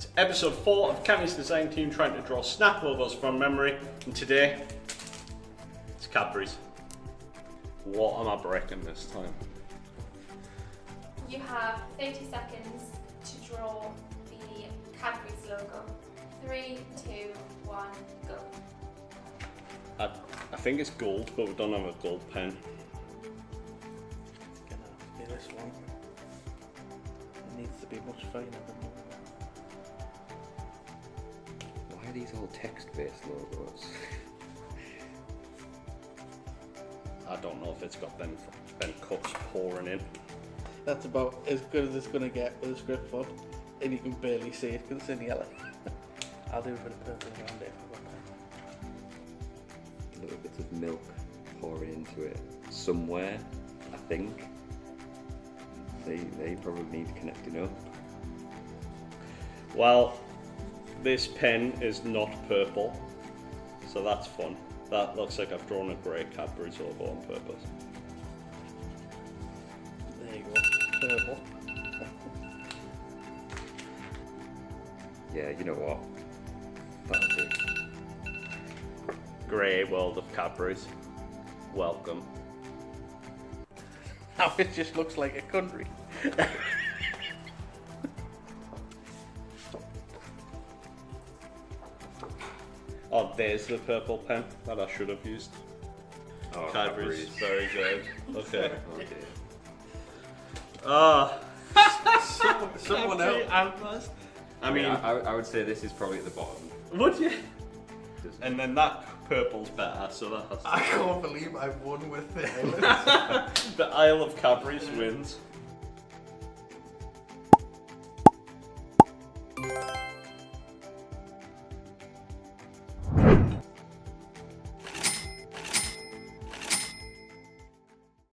It's episode 4 of Canny's design team trying to draw snap logos from memory, and today it's Cadbury's. What am I breaking this time? You have 30 seconds to draw the Cadbury's logo. 3, 2, 1, go. I think it's gold, but we don't have a gold pen. Gonna be this one. It needs to be much finer than that. Why are these all text-based logos? I don't know if it's got them cups pouring in. That's about as good as it's gonna get with a script font, and you can barely see it because it's in yellow. I'll do a bit of purple around it if I've got time. Little bits of milk pouring into it somewhere, I think. They probably need connecting up. Well, this pen is not purple, so that's fun. That looks like I've drawn a grey Cadbury's logo on purpose. There you go. Purple. Yeah, you know what? That'll do. Grey world of Cadbury's. Welcome. Now it just looks like a country. Oh, there's the purple pen that I should have used. Oh, Cadbury's, very good. Okay. Okay. Ah. Someone Cadbury else. antlers. I mean, I would say this is probably at the bottom. Would you? And then that purple's better, so that has I can't believe I won with this. the Isle of Cadbury's wins.